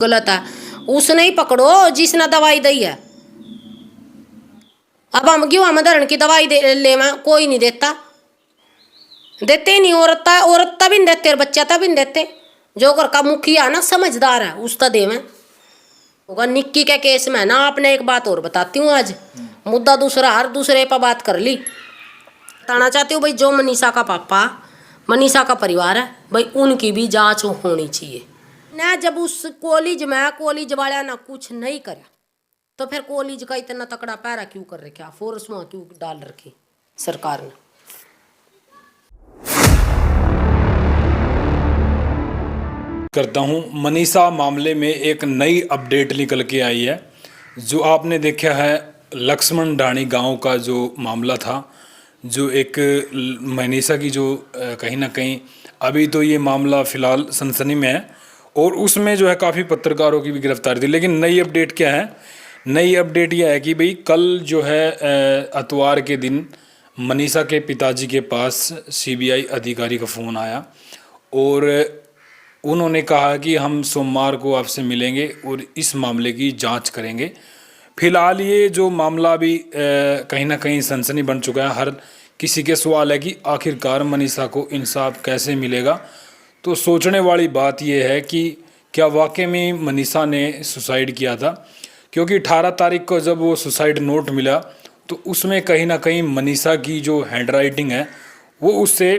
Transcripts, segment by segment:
गलत है, उसने ही पकड़ो जिसने दवाई दी है। अब हम क्यों हम धरण की दवाई ले कोई नहीं देता, देते ही नहीं। औरत तभी नहीं देते और बच्चा तभी नहीं देते। जो घर का मुखिया ना समझदार है उसका देवे होगा। निक्की के केस में ना आपने एक बात और बताती हूँ। आज मुद्दा दूसरा हर दूसरे पर बात कर ली। बताना चाहती हूँ भाई, जो मनीषा का पापा मनीषा का परिवार है भाई, उनकी भी जांच होनी चाहिए ना। जब उस कॉलेज वाला ना कुछ नहीं करा तो फिर कॉलेज का इतना तकड़ा पैरा क्यों कर रखा, फोर्स वहां क्यों डाल रखी सरकार ने। करता हूं, मनीषा मामले में एक नई अपडेट निकल के आई है। जो आपने देखा है लक्ष्मण ढाणी गांव का जो मामला था, जो एक मनीषा की जो कहीं ना कहीं अभी तो ये मामला फिलहाल सनसनी में है और उसमें जो है काफ़ी पत्रकारों की भी गिरफ्तारी थी। लेकिन नई अपडेट क्या है? नई अपडेट यह है कि भाई कल जो है इतवार के दिन मनीषा के पिताजी के पास सीबीआई अधिकारी का फ़ोन आया और उन्होंने कहा कि हम सोमवार को आपसे मिलेंगे और इस मामले की जांच करेंगे। फिलहाल ये जो मामला भी कहीं ना कहीं सनसनी बन चुका है। हर किसी के सवाल है कि आखिरकार मनीषा को इंसाफ कैसे मिलेगा। तो सोचने वाली बात यह है कि क्या वाकई में मनीषा ने सुसाइड किया था, क्योंकि 18 तारीख को जब वो सुसाइड नोट मिला तो उसमें कहीं ना कहीं मनीषा की जो हैंडराइटिंग है वो उससे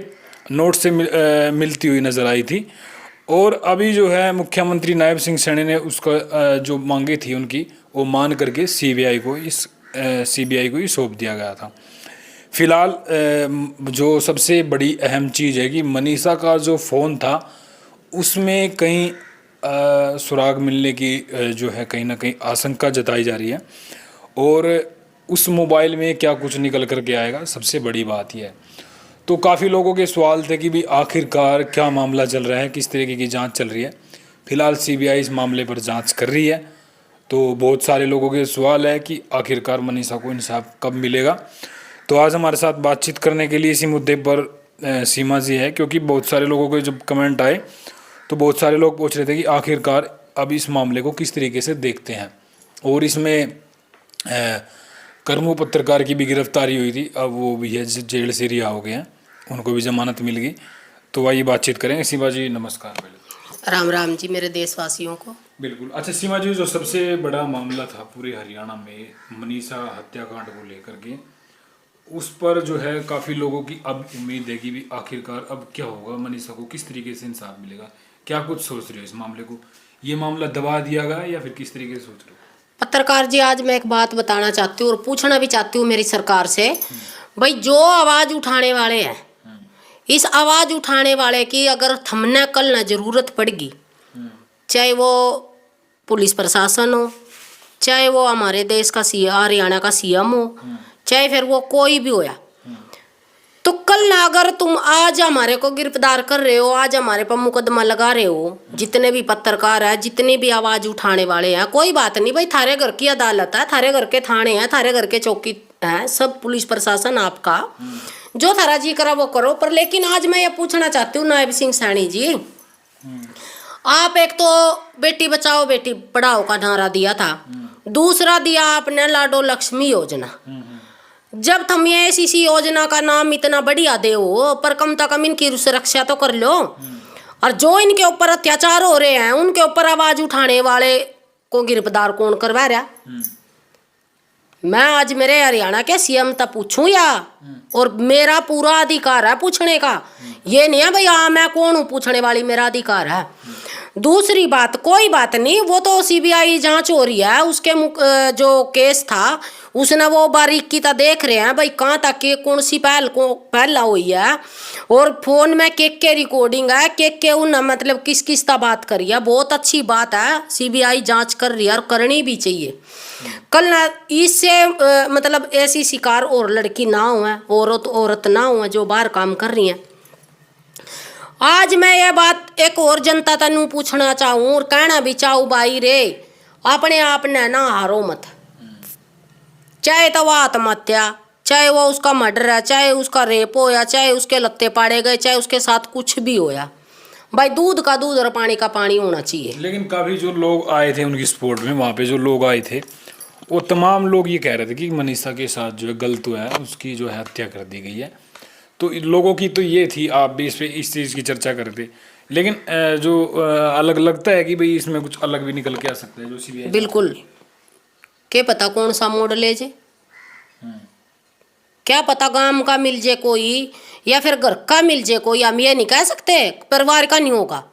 नोट से मिलती हुई नज़र आई थी। और अभी जो है मुख्यमंत्री नायब सिंह सैनी ने उसका जो मांगी थी उनकी वो मान करके सीबीआई को ही सौंप दिया गया था। फिलहाल जो सबसे बड़ी अहम चीज़ है कि मनीषा का जो फ़ोन था उसमें कहीं सुराग मिलने की जो है कहीं ना कहीं आशंका जताई जा रही है। और उस मोबाइल में क्या कुछ निकल कर के आएगा, सबसे बड़ी बात यह है। तो काफ़ी लोगों के सवाल थे कि भी आखिरकार क्या मामला चल रहा है, किस तरीके की जांच चल रही है। फिलहाल सीबीआई इस मामले पर जांच कर रही है। तो बहुत सारे लोगों के सवाल है कि आखिरकार मनीषा को इंसाफ कब मिलेगा। तो आज हमारे साथ बातचीत करने के लिए इसी मुद्दे पर सीमा जी है, क्योंकि बहुत सारे लोगों के जब कमेंट आए तो बहुत सारे लोग पूछ रहे थे कि आखिरकार अब इस मामले को किस तरीके से देखते हैं। और इसमें करमू पत्रकार की भी गिरफ्तारी हुई थी, अब वो भी है जेल से रिहा हो गए हैं, उनको भी जमानत मिल गई। तो आइए बातचीत करेंगे। सीमा जी नमस्कार। पहले राम राम जी मेरे देशवासियों को। बिल्कुल। अच्छा सीमा जी, जो सबसे बड़ा मामला था पूरे हरियाणा में मनीषा हत्याकांड को लेकर के, उस पर जो है काफ़ी लोगों की अब उम्मीद है कि भी आखिरकार अब क्या होगा, मनीषा को किस तरीके से इंसाफ मिलेगा। क्या कुछ सोच रहे हो इस मामले को, ये मामला दबा दिया गया या फिर किस तरीके से सोच रहे हो? पत्रकार जी, आज मैं एक बात बताना चाहती हूँ और पूछना भी चाहती हूँ मेरी सरकार से। भाई जो आवाज़ उठाने वाले हैं, इस आवाज़ उठाने वाले की अगर थमने कल ना जरूरत पड़ेगी, चाहे वो पुलिस प्रशासन हो, चाहे वो हमारे देश का हरियाणा का सीएम हो, चाहे फिर वो कोई भी होया, तो कल ना अगर तुम आज हमारे को गिरफ्तार कर रहे हो, आज हमारे पर मुकदमा लगा रहे हो, जितने भी पत्रकार है, जितने भी आवाज उठाने वाले हैं, कोई बात नहीं भाई, थारे घर की अदालत है, थारे घर के थाने हैं, थारे घर के चौकी है, सब पुलिस प्रशासन आपका, जो थारा जी करा वो करो। पर लेकिन आज मैं ये पूछना चाहती हूँ नायब सिंह सैनी जी, आप एक तो बेटी बचाओ बेटी पढ़ाओ का नारा दिया था, दूसरा दिया आपने लाडो लक्ष्मी योजना। जब तुम ये ऐसी योजना का नाम इतना बढ़िया दे हो, पर कम से कम इनकी सुरक्षा तो कर लो। और जो इनके ऊपर अत्याचार हो रहे हैं उनके ऊपर आवाज उठाने वाले को गिरफ्तार कौन करवा रहा? मैं आज मेरे हरियाणा के सीएम तक पूछूं या, और मेरा पूरा अधिकार है पूछने का, ये नहीं है भाई हाँ मैं कौन हूँ पूछने वाली, मेरा अधिकार है। दूसरी बात, कोई बात नहीं, वो तो सीबीआई जांच हो रही है, उसके जो केस था उसने वो बारीकी तो देख रहे हैं भाई कहाँ तक के कौन सी पहला हुई है, और फोन में के रिकॉर्डिंग है, के उन मतलब किस किस का बात करी है। बहुत अच्छी बात है, सीबीआई जांच कर रही है और करनी भी चाहिए। कल ना इससे मतलब ऐसी शिकार और लड़की ना हो, औरत ना हो जो बाहर काम कर रही हैं। आज मैं ये बात एक और जनता तनु पूछना चाहूँ और कहना भी चाहूँ, भाई रे अपने आप ने ना हारो मत, चाहे तो वो आत्महत्या, चाहे वो उसका मर्डर है, चाहे उसका रेप होया, चाहे उसके लत्ते पाड़े गए, चाहे उसके साथ कुछ भी होया, भाई दूध का दूध और पानी का पानी होना चाहिए। लेकिन काफी जो लोग आए थे उनकी सपोर्ट में, वहाँ पे जो लोग आए थे वो तमाम लोग ये कह रहे थे कि मनीषा के साथ जो है गलत हुआ है, उसकी जो है हत्या कर दी गई है। तो इन लोगों की तो ये थी, आप भी इस पे इस चीज़ की चर्चा करते, लेकिन जो अलग लगता है कि भाई इसमें कुछ अलग भी निकल के आ सकता है जो सीबीआई। बिल्कुल, क्या पता कौन सा मोड़ ले जे, क्या पता गांव का मिल जे कोई या फिर घर का मिल जे कोई, हम ये नहीं कह सकते परिवार का नहीं होगा,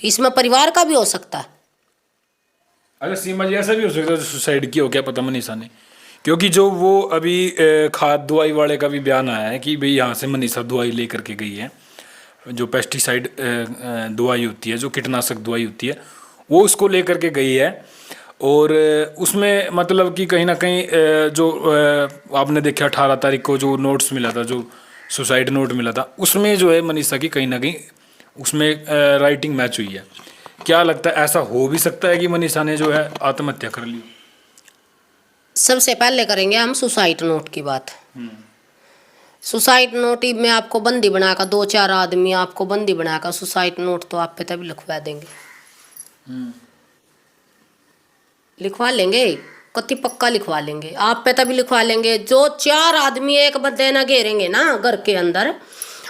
इसमें परिवार का भी हो सकता है। अच्छा सीमा जी, ऐसा भी हो सकता है सुसाइड की हो, क्या पता मनीषा ने, क्योंकि जो वो अभी खाद दवाई वाले का भी बयान आया है कि भाई यहाँ से मनीषा दवाई लेकर के गई है, जो पेस्टिसाइड दवाई होती है, जो कीटनाशक दवाई होती है, वो उसको लेकर के गई है। और उसमें मतलब कि कहीं ना कहीं जो आपने देखा 18 तारीख को जो नोट्स मिला था, जो सुसाइड नोट मिला था, उसमें जो है मनीषा की कहीं ना कहीं उसमें राइटिंग मैच हुई है। क्या लगता है ऐसा हो भी सकता है कि मनीषा ने जो है आत्महत्या कर ली? सबसे पहले करेंगे हम सुसाइड नोट की बात। सुसाइड नोट में आपको बंदी बनाकर 2-4 आदमी आपको बंदी बनाकर सुसाइड नोट तो आप पे तभी लिखवा देंगे, लिखवा लेंगे, कति पक्का लिखवा लेंगे, आप पे तभी लिखवा लेंगे। जो 4 आदमी एक बंदे ना घेरेंगे ना घर के अंदर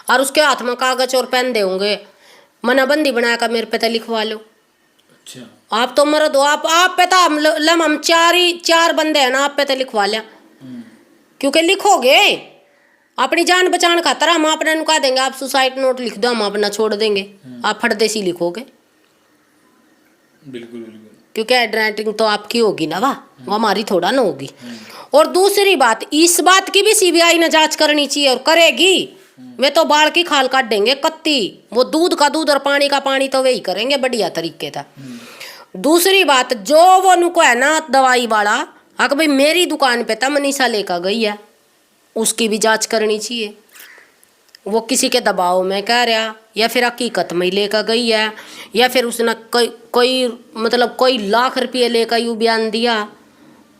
और उसके हाथ में कागज और पेन देंगे, मना बंदी बनाकर मेरे पे तो लिखवा लो। अच्छा, आप तो मर्द हो, आप पे तो हम 4 बंदे हैं ना, आप पे तो लिखवा लिया, क्योंकि लिखोगे अपनी जान बचाने खातर, हम अपने नुका देंगे आप सुसाइड नोट लिख दो, हम अपना छोड़ देंगे, आप फटदेसी लिखोगे। बिल्कुल बिल्कुल, क्योंकि हैंडराइटिंग तो आपकी होगी ना, वो हमारी थोड़ा ना होगी। और दूसरी बात, इस बात की भी सीबीआई ने जांच करनी चाहिए और करेगी, वे तो बाल की खाल काट देंगे कत्ती, वो दूध का दूध और पानी का पानी तो वे ही करेंगे बढ़िया तरीके था। दूसरी बात, जो वो नुको है ना दवाई वाला, अगर भाई मेरी दुकान पे था मनीषा लेकर गई है, उसकी भी जांच करनी चाहिए, वो किसी के दबाव में कह रहा या फिर हकीकत में लेकर गई है, या फिर उसने कोई मतलब कोई लाख रुपये लेकर यूँ बयान दिया,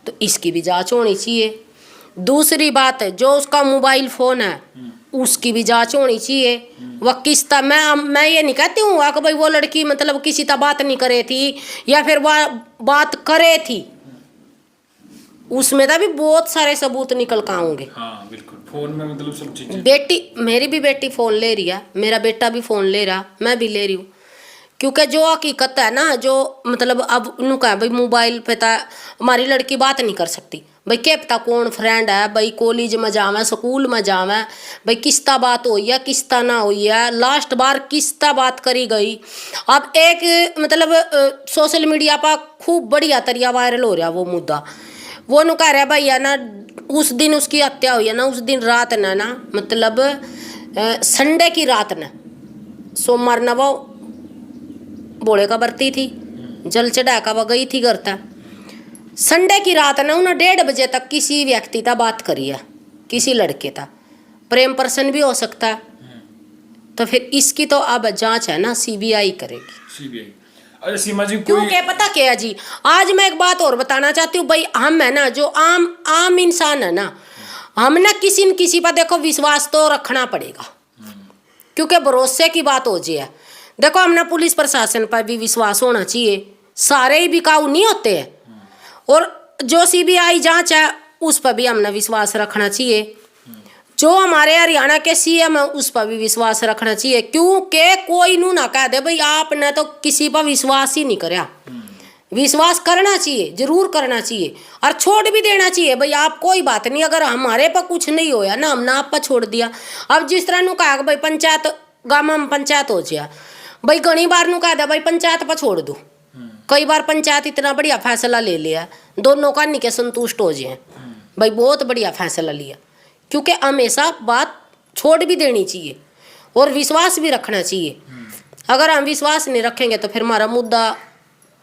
तो इसकी भी जांच होनी चाहिए। दूसरी बात है, जो उसका मोबाइल फ़ोन है उसकी भी जांच होनी चाहिए। वह किस तरह, मैं ये नहीं कहती हूँ कि भाई वो लड़की मतलब किसी तरह बात नहीं करे थी या फिर वह बात करे थी, उसमें तो भी बहुत सारे सबूत निकल कर आएंगे। हाँ बिल्कुल, फोन में मतलब सब चीजें। बेटी, मेरी भी बेटी फ़ोन ले रही है, मेरा बेटा भी फ़ोन ले रहा, मैं भी ले रही हूँ, क्योंकि जो हकीकत है ना, जो मतलब अब उनका भाई मोबाइल पे था, हमारी लड़की बात नहीं कर सकती, भाई क्या पता कौन फ्रेंड है, भाई कॉलेज में जावे स्कूल में जावे, भाई किस्ता बात हुई है किस्ता ना हुई है, लास्ट बार किस्ता बात करी गई। अब एक मतलब सोशल मीडिया पर खूब बढ़िया तरिया वायरल हो रहा वो मुद्दा, वो नु कह रहा भाई है ना, उस दिन उसकी हत्या हुई है ना, उस दिन रात ना मतलब संडे की रात न, सोमवार न वो बोले का बरती थी, जल चढ़ा का वो गई थी घर तक, संडे की रात ना उन्हें 1:30 बजे तक किसी व्यक्ति था बात करी है, किसी लड़के था, प्रेम पर्सन भी हो सकता है। तो फिर इसकी तो अब जांच है ना सीबीआई करेगी। सीबीआई। अरे सीमा जी, क्यों कोई क्या पता क्या है जी, आज मैं एक बात और बताना चाहती हूँ भाई, हम है ना जो आम इंसान है ना, हम ना किसी न किसी पर देखो विश्वास तो रखना पड़ेगा, क्योंकि भरोसे की बात हो जाए। देखो हमने पुलिस प्रशासन पर भी विश्वास होना चाहिए, सारे ही बिकाऊ नहीं होते हैं, और जो सीबीआई जांच है उस पर भी हमने विश्वास रखना चाहिए, जो हमारे हरियाणा के सीएम है उस पर भी विश्वास रखना चाहिए, क्योंकि कोई नू ना कह दे भाई आपने तो किसी पर विश्वास ही नहीं करा। विश्वास करना चाहिए, जरूर करना चाहिए, और छोड़ भी देना चाहिए भाई, आप कोई बात नहीं, अगर हमारे पर कुछ नहीं होया ना, हमने आप पर छोड़ दिया। अब जिस तरह नू कहा भाई पंचायत गाँव में पंचायत हो जाए, भाई घनी बार नू कह दे भाई पंचायत पर छोड़ दो, कई बार पंचायत इतना बढ़िया फैसला ले लिया, दोनों का नहीं के संतुष्ट हो जाए, भाई बहुत बढ़िया फैसला लिया, क्योंकि हमेशा बात छोड़ भी देनी चाहिए और विश्वास भी रखना चाहिए। अगर हम विश्वास नहीं रखेंगे तो फिर हमारा मुद्दा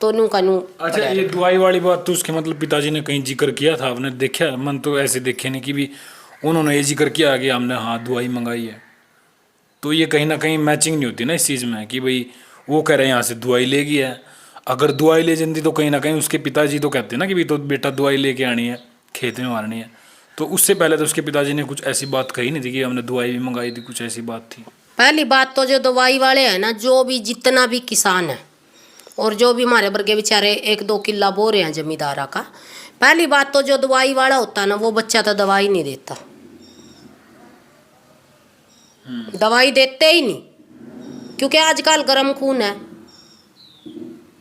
तो नू का नू। अच्छा, ये दवाई वाली बात तो उसके मतलब पिताजी ने कहीं जिक्र किया था, आपने देखा? मन तो ऐसे देखे नहीं कि भी उन्होंने ये जिक्र किया कि हमने हाँ दवाई मंगाई है, तो ये कहीं ना कहीं मैचिंग नहीं होती ना इस चीज़ में कि भाई वो कह रहे हैं यहाँ से दवाई ले गई है, अगर दवाई ले जाती तो कहीं ना कहीं उसके पिताजी तो कहते हैं ना कि भी तो बेटा दवाई लेके आनी है, खेत में मारनी है, तो उससे पहले तो उसके पिताजी ने कुछ ऐसी बात कही नहीं थी कि हमने दवाई भी मंगाई थी, कुछ ऐसी बात थी? पहली बात तो जो दवाई वाले हैं ना, जो भी जितना भी किसान है और जो भी हमारे वर्गे बेचारे 1-2 किल्ला बो रहे हैं जमींदारा का, पहली बात तो जो दवाई वाला होता है ना, वो बच्चा तो दवाई नहीं देता, दवाई देते ही नहीं, क्योंकि आजकल गर्म खून है।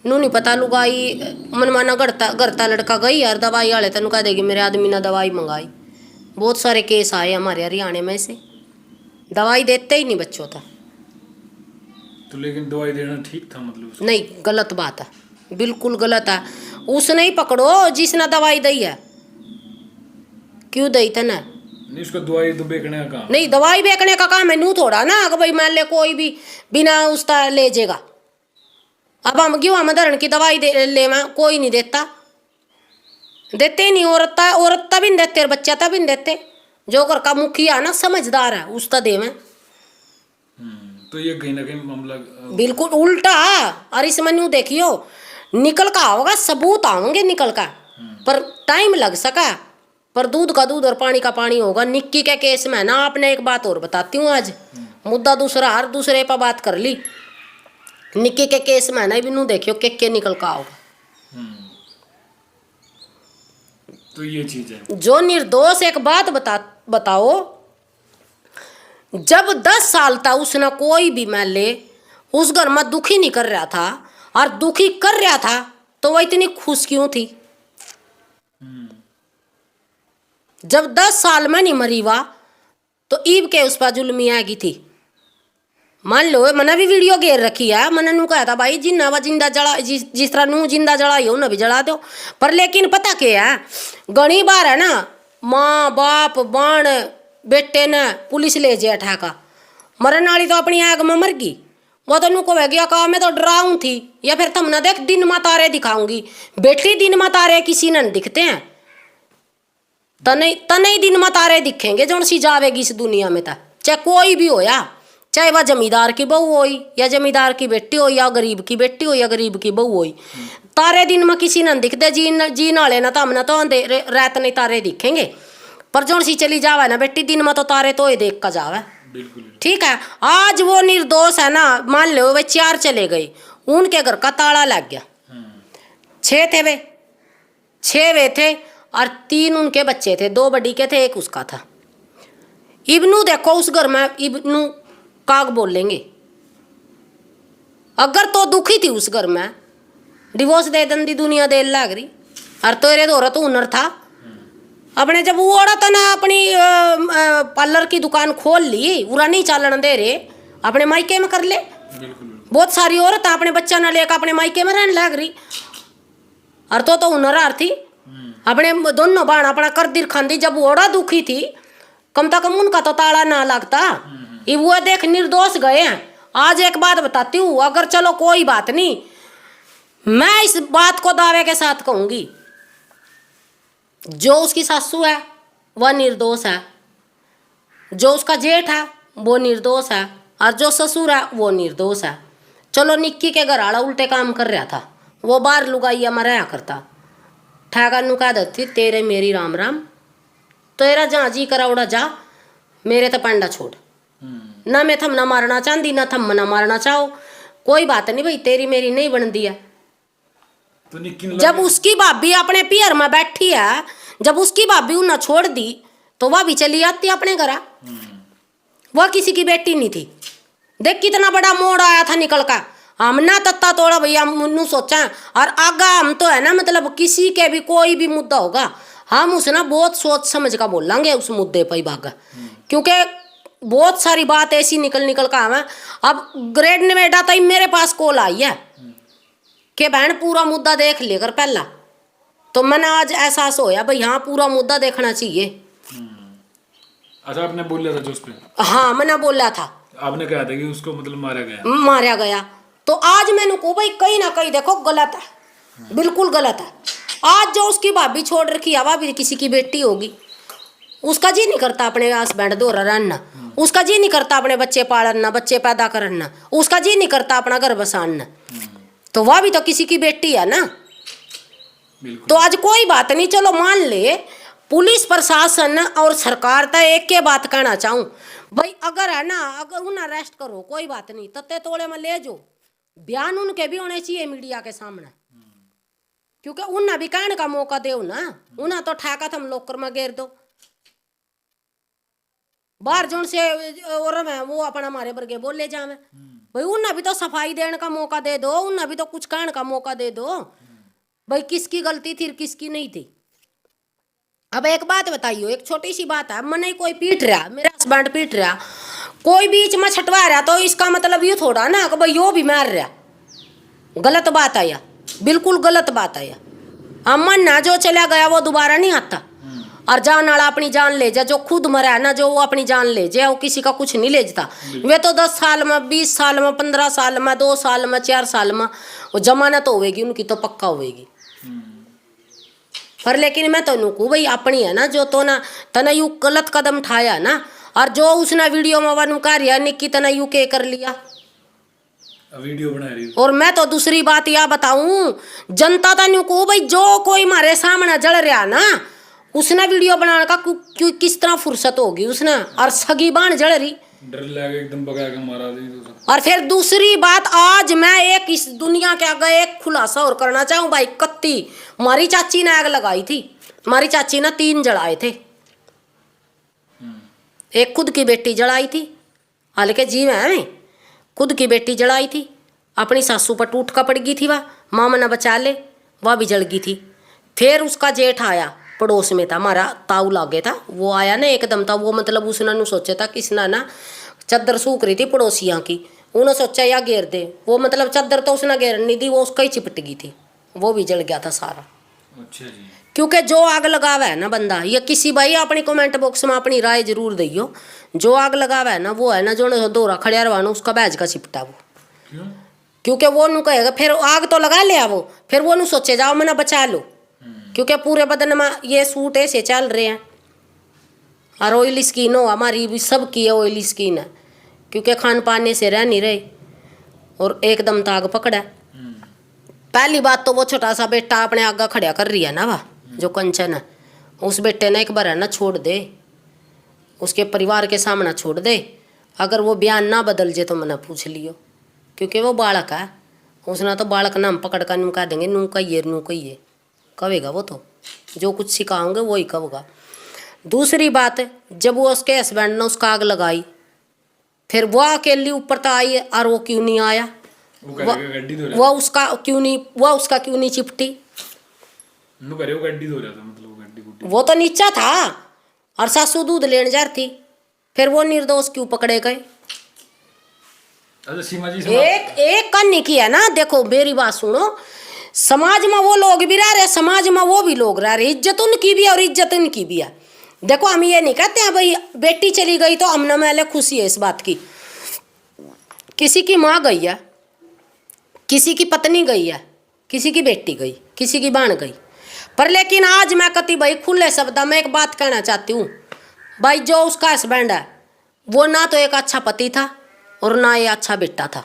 नू नहीं पता लुगाई मनमाना गड़ता लड़का गई यार दवाई वाले तेन कह देगी मेरे आदमी ने दवाई मंगाई। बहुत सारे केस आए हमारे हरियाणा में से, दवाई देते ही नहीं बच्चों तक। तो लेकिन दवाई देना ठीक था मतलब उसको? नहीं, गलत बात है, बिल्कुल गलत है। उसने ही पकड़ो जिसने दवाई दी है, क्यों दी थे ना? नहीं, उसका दवाई तो बेचने का काम नहीं, दवाई बेचने का काम है नू थोड़ा ना कि भाई मान ले कोई भी बिना उसका ले जाएगा। अब हम क्यों हम धरण की दवाई दे ले, कोई नहीं देता, देते ही नहीं। औरत तभी नहीं देते और बच्चा तभी नहीं देते। जो घर का मुखिया ना समझदार है उसका देवे। तो ये कहीं ना कहीं मामला बिल्कुल उल्टा। और इसमें न्यू देखियो निकल का होगा, सबूत आएंगे निकल का, पर टाइम लग सका। पर दूध का दूध और पानी का पानी होगा। निक्की के केस में ना, आपने एक बात और बताती हूँ आज, मुद्दा दूसरा हर दूसरे पर बात कर ली। निक्की के केस में ना भी नू देखियो के निकल का होगा। तो ये चीज है जो निर्दोष। एक बात बताओ, जब 10 साल था उसने कोई भी मान ले उस घर में दुखी नहीं कर रहा था, और दुखी कर रहा था तो वह इतनी खुश क्यों थी? जब 10 साल में नहीं मरी हुआ तो ईब के उस पर जुल्मी आएगी थी। मान लो मैंने भी वीडियो घेर रखी है, मैंने नू कहा था भाई जिन्ना वा जिंदा जला, जिस तरह नू जिंदा जलाई हो ना भी जला दो। पर लेकिन पता क्या है, घनी बार है ना, माँ बाप बाण बेटे ने पुलिस ले जाए ठेका, मरन वाली तो अपनी आग में मर गई। वो तो नू को गया कहा मैं तो डराऊं थी, या फिर तुम ना देख दिन में तारे दिखाऊंगी। बेटी दिन में तारे किसी ने दिखते हैं? तने दिन में तारे दिखेंगे जो सी जावेगी इस दुनिया में। था चाहे कोई भी हो, या चाहे वह जमींदार की बहू हो या जमींदार की बेटी हो, या गरीब की बेटी हो या गरीब की बहू हो, तारे दिन में किसी ने दिखते। जी नाले ना तो हमने तो रात नहीं तारे दिखेंगे। पर जो सी चली जावे ना बेटी, दिन में तो तारे तो ही देख कर जावे। ठीक है, आज वो निर्दोष है ना, मान लो वे 4 चले गए, उनके घर का ताला लग गया। 6 थे वे, 6 वे थे और 3 उनके बच्चे थे, 2 बड़ी के थे, 1 उसका था। इब्नू देखो उस घर में इब्नू काग बोलेंगे। अगर तो दुखी थी उस घर में, डिवोर्स दे दंदी दुनिया दे लग रही। और तेरे दौरा तो हुनर था अपने, जब वो औरत ना अपनी पार्लर की दुकान खोल ली, उरा नहीं चालन दे रहे, अपने मायके में कर ले। बहुत सारी औरत अपने बच्चा ना लेकर अपने मायके में रहने लग रही। और तो हुनर थी, अपने दोनों बाण अपना कर दिर खांदी। जब ओड़ा दुखी थी, कम से कम उनका तो ताला ना लगता। ये वो देख निर्दोष गए हैं। आज एक बात बताती हूँ, अगर चलो कोई बात नहीं, मैं इस बात को दावे के साथ कहूंगी, जो उसकी सासू है वह निर्दोष है, जो उसका जेठ है वो निर्दोष है, और जो ससुर है वो निर्दोष है। चलो निक्की के घर आड़ा उल्टे काम कर रहा था, वो बाहर लुगाइया में रहा करता। ठेका नु कह देती तेरे मेरी राम राम, तेरा जहाँ जी करा उड़ा जा, मेरे तो पंडा छोड़। ना मैं थम ना मारना चाहती, ना थम ना मारना चाहो, कोई बात नहीं भाई, तेरी मेरी नहीं बनती है। तो जब उसकी भाभी अपने पियर में बैठी है, जब उसकी भाभी उन्हें छोड़ दी तो वह भी चली आती अपने घर। वह किसी की बेटी नहीं थी। देख कितना बड़ा मोड़ आया था निकल का। हम ना तत्ता तोड़ा भैया मुन्नू सोचा। और आगा हम तो है ना, मतलब किसी के भी कोई भी मुद्दा होगा, हम उसे ना बहुत सोच समझ का बोलेंगे उस मुद्दे पर ही भागा। क्योंकि बहुत सारी बात ऐसी निकल का हमें। अब ग्रेड नवेडा तो मेरे पास कॉल आई है कि बहन पूरा मुद्दा देख लेकर पहला, तो मैंने आज एहसास होया भाई हाँ पूरा मुद्दा देखना चाहिए। अच्छा, आपने बोला था जो उस पे? हाँ मैंने बोला था। आपने कहा था कि उसको मतलब मारा गया। तो आज मैंने को भाई कहीं ना कहीं देखो गलत है, बिल्कुल गलत है। आज जो उसकी भाभी छोड़ रखी है, वह भी किसी की बेटी होगी, उसका जी नहीं करता अपने हस्बैंड दोहरा रहना, उसका जी नहीं करता अपने बच्चे पालना, बच्चे पैदा करना, उसका जी नहीं करता अपना घर बसाना, तो वह भी तो किसी की बेटी है ना। तो आज कोई बात नहीं, चलो मान ले पुलिस प्रशासन और सरकार तो एक के बात कहना चाहूँ, भाई अगर है ना, अगर उन्हें अरेस्ट करो कोई बात नहीं, तत्ते तोड़े में ले जो, बयान उनके भी होने चाहिए मीडिया के सामने, क्योंकि उन्हें भी कहने का मौका दो ना। उन्हें तो ठेका तुम लोकर में घेर दो बाहर जोन से, और मैं वो अपना हमारे वर्गे बोले जावे, भाई उन्हें भी तो सफाई देने का मौका दे दो, उन्हें भी तो कुछ कहने का मौका दे दो भाई किसकी गलती थी किसकी नहीं थी। अब एक बात बताइयो, एक छोटी सी बात है, मने कोई पीट रहा, मेरा हस्बैंड पीट रहा, कोई बीच में छटवा रहा, तो इसका मतलब ये थोड़ा ना कि भाई यो भी मार रहा, गलत बात आया, बिल्कुल गलत बात आया। अमन ना जो चला गया वो दोबारा नहीं आता, और जान वाला अपनी जान ले जा, जो खुद मरा है ना, जो वो अपनी जान ले जाए, वो किसी का कुछ नहीं ले जाता। वे तो 10 साल में, 20 साल में, 15 साल में, 2 साल में, 4 साल में वो जमानत होगी उनकी, तो पक्का होगी। पर लेकिन मैं तो कहूँ भाई अपनी है ना, जो तो ना तना यू गलत कदम उठाया ना, और जो उसने वीडियो में वनु कार्य निक्की तना यू के कर लिया, वीडियो बना रही। और मैं तो दूसरी बात यह बताऊं, जनता तनु को भाई जो कोई मारे सामने जल रहा ना, उसने वीडियो बनाने का क्यों किस तरह फुर्सत होगी उसने, और सगी बाण जल रही, डर लगा एकदम भगा के मारा दी तो। और फिर दूसरी बात, आज मैं एक इस दुनिया के आगे एक खुलासा और करना चाहूँ भाई, कत्ती मारी चाची ने आग लगाई थी, मारी चाची ने 3 जलाए थे, एक खुद की बेटी जलाई थी, हालांकि जी मैं खुद की बेटी जलाई थी, अपनी सासू पर टूट का पड़ गई थी, वह मामा ने बचा ले, वह भी जल गई थी। फिर उसका जेठ आया, पड़ोस में था, हमारा ताऊ लागे था, वो आया ना एकदम था, वो मतलब उसने नु सोचा था किसना ना चादर सूख रही थी पड़ोसियाँ की, उन्होंने सोचा या घेर दे, वो मतलब चादर तो उसने घेर नहीं दी, वो उसका ही चिपट गई थी, वो भी जल गया था सारा। अच्छा जी। क्योंकि जो आग लगावा है ना बंदा, या किसी भाई अपनी कमेंट बॉक्स में अपनी राय जरूर दियो, जो आग लगावा है ना वो है ना, जो दोरा खड़िया रवाना उसका बैज का चिपटा वो, क्यों? क्योंकि वो नु कहेगा फिर आग तो लगा लिया वो, फिर वो नु सोचे जाओ मैंने बचा लो, क्योंकि पूरे बदन में ये सूट ऐसे चल रहे हैं, और ऑयली स्किन हो हमारी भी, सबकी है ऑयली स्किन है, क्योंकि खान पाने से रह नहीं रहे, और एकदम ताग पकड़ा। पहली बात तो वो छोटा सा बेटा अपने आगे खड़ा कर रही है ना, वह जो कंचन है, उस बेटे ने एक बार है ना छोड़ दे, उसके परिवार के सामने छोड़ दे, अगर वो बयान ना बदल जे तो मैंने पूछ लियो, क्योंकि वो बालक है, उसने तो बालक नाम पकड़ कर नू कह देंगे नू कहिए कहेगा, वो तो जो कुछ सिखाओगे वही कहोगा। दूसरी बात, जब वो उसके हस्बैंड ने उसका आग लगाई, फिर वो अकेली ऊपर तो आई, और वो क्यों नहीं आया, वो उसका क्यों नहीं चिपटी, वो तो नीचा था, और सासू दूध लेने जा रही थी, फिर वो निर्दोष क्यों पकड़े गए। एक कहानी की है ना, देखो मेरी बात सुनो, समाज में वो लोग भी रह रहे, समाज में वो भी लोग रह रहे, इज्जत उनकी भी और इज्जत इनकी भी है। देखो हम ये नहीं कहते हैं भाई बेटी चली गई तो हमने मेले खुशी है इस बात की, किसी की माँ गई है, किसी की पत्नी गई है, किसी की बेटी गई, किसी की बाण गई, पर लेकिन आज मैं कति भाई खुले शब्दों में एक बात कहना चाहती हूँ भाई, जो उसका हस्बैंड है वो ना तो एक अच्छा पति था और ना ये अच्छा बेटा था,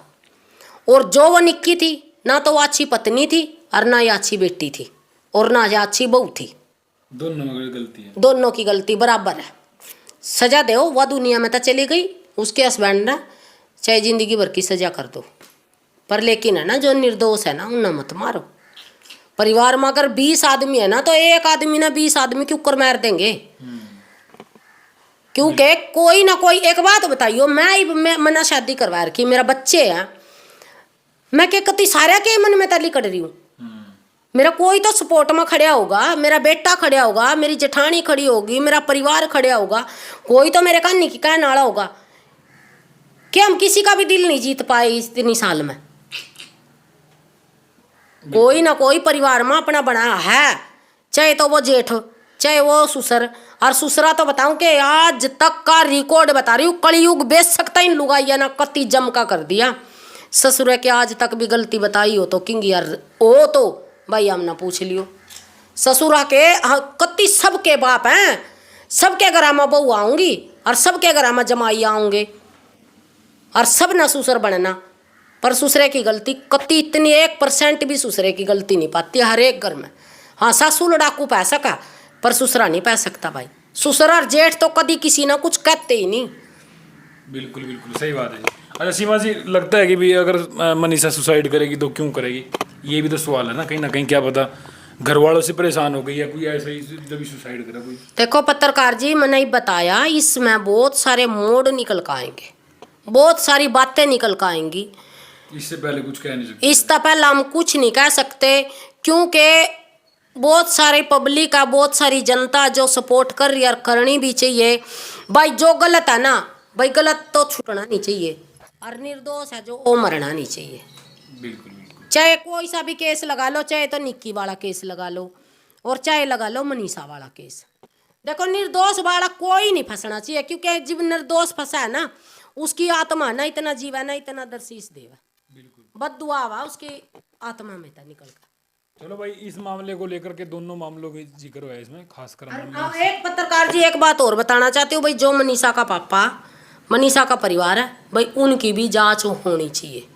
और जो वो निक्की थी ना तो वो अच्छी पत्नी थी और ना ये अच्छी बेटी थी और ना ये अच्छी बहू थी, दोनों की गलती बराबर है, सजा दो, वह दुनिया में तो चली गई, उसके हस्बैंड ने चाहे जिंदगी भर की सजा कर दो, पर लेकिन है ना जो निर्दोष है ना उन्हें मत मारो। परिवार में अगर 20 आदमी है ना, तो एक आदमी ना 20 आदमी क्यों कर मार देंगे, क्योंकि कोई ना कोई, एक बात बताइयो, मैं मना शादी करवा रखी, मेरा बच्चे हैं, मैं क्या कति सारे के मन में तली कर रही हूँ, मेरा कोई तो सपोर्ट में खड़ा होगा, मेरा बेटा खड़ा होगा, मेरी जेठानी खड़ी होगी, मेरा परिवार खड़ा होगा, कोई तो मेरे कहानी की कहने वाला होगा, कि हम किसी का भी दिल नहीं जीत पाए इस 3 साल में, कोई ना कोई परिवार में अपना बना है, चाहे तो वो जेठ चाहे वो ससुर, और ससुरा तो बताऊं कि आज तक का रिकॉर्ड बता रही हूँ, कलयुग बेच सकता इन लुगाइया ना कति जम का कर दिया, ससुर के आज तक भी गलती बताई हो तो किंग यार ओ तो भाई हम ना पूछ लियो, ससुरा के कति सबके बाप हैं, सबके घर में बहू आऊंगी और सबके घर में जमाई आऊंगे, और सब ना ससुर बनना, पर ससुरे की गलती कति इतनी 1% भी ससुरे की गलती नहीं पाती हर एक घर में। हाँ सासू लड़ाकू पै सका पर ससुरा नहीं पै सकता भाई, ससुर और जेठ तो कभी किसी ना कुछ कहते ही नहीं, बिल्कुल बिल्कुल सही बात है जी। अच्छा सीमा जी, लगता है कि भी अगर मनीषा सुसाइड करेगी तो क्यों करेगी, ये भी तो सवाल है ना कहीं, क्या पता घर वालों से परेशान हो गई या कोई ऐसा ही जब सुसाइड करा कोई। देखो पत्रकार जी, मैंने ही बताया इसमें बहुत सारे मोड़ निकल कर आएंगे, बहुत सारी बातें निकल कर आएंगी। इससे पहले कुछ कह नहीं सकते। इससे पहले हम कुछ नहीं कह सकते, क्योंकि बहुत सारी पब्लिक है, बहुत सारी जनता जो सपोर्ट कर रही है और करनी भी चाहिए। भाई जो गलत है ना, भाई गलत तो छूटना नहीं चाहिए, और निर्दोष है जो वो मरना नहीं चाहिए। बिल्कुल बिल्कुल। चाहे कोई सा भी केस लगा लो, चाहे तो निक्की वाला केस लगा लो, और चाहे लगा लो मनीषा वाला केस। देखो निर्दोष वाला कोई नहीं फंसना चाहिए, क्योंकि जब निर्दोष फंसा है ना, उसकी आत्मा ना इतना जीवा ना इतना दरशीष देवा, बिल्कुल बद्दुआ हुआ उसकी आत्मा में था निकल कर। चलो भाई, इस मामले को लेकर के दोनों मामलों की जिक्र हुआ है इसमें, खासकर और एक पत्रकार जी एक बात और बताना चाहती हूँ भाई, जो मनीषा का पापा, मनीषा का परिवार है भाई, उनकी भी जांच होनी चाहिए।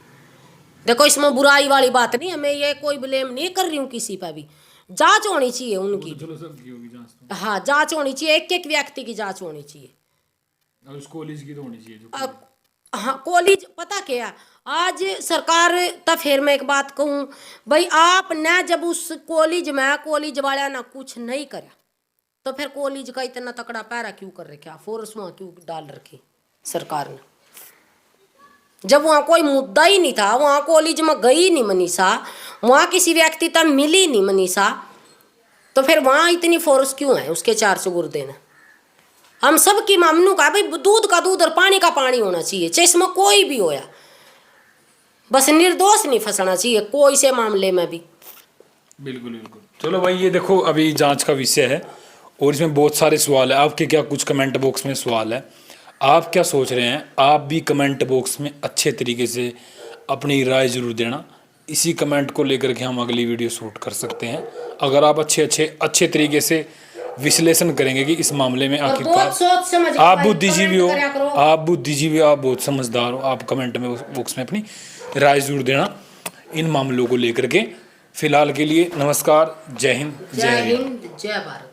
देखो इसमें बुराई वाली बात नहीं है, मैं ये कोई ब्लेम नहीं कर रही हूँ किसी पर भी, जांच होनी चाहिए उनकी। चलो सबकी होगी जांच तो। हाँ जांच होनी चाहिए, एक एक व्यक्ति की जांच होनी चाहिए। और उस कॉलेज की तो होनी चाहिए जो अब हाँ कॉलेज पता क्या, आज सरकार तो फिर मैं एक बात कहूँ भाई, आप न जब उस कॉलेज में कॉलेज वाला ना कुछ नहीं करा, तो फिर कॉलेज का इतना तकड़ा पैरा क्यों कर रखा, फोर्स वहाँ क्यों डाल रखी सरकार ने, जब वहाँ कोई मुद्दा ही नहीं था, वहाँ कॉलेज में गई नहीं मनीषा, वहाँ किसी व्यक्ति तक मिली नहीं मनीषा, तो फिर वहाँ इतनी फोर्स क्यों है उसके 400 गुर्दे ने। हम सब की मामनू का भाई, दूध का दूध और पानी का पानी होना चाहिए, चाहे इसमें कोई भी होया, बस निर्दोष नहीं फंसना चाहिए कोई से मामले में भी। बिल्कुल बिल्कुल। चलो भाई, ये देखो अभी जांच का विषय है और इसमें बहुत सारे सवाल है, आपके क्या कुछ कमेंट बॉक्स में सवाल है, आप क्या सोच रहे हैं, आप भी कमेंट बॉक्स में अच्छे तरीके से अपनी राय जरूर देना। इसी कमेंट को लेकर के हम अगली वीडियो शूट कर सकते हैं, अगर आप अच्छे तरीके से विश्लेषण करेंगे कि इस मामले में आखिरकार आप बुद्धिजीवी हो, आप बहुत समझदार हो, आप कमेंट में बॉक्स में अपनी राय जरूर देना इन मामलों को लेकर के। फिलहाल के लिए नमस्कार, जय हिंद, जय हिंद, जय भारत।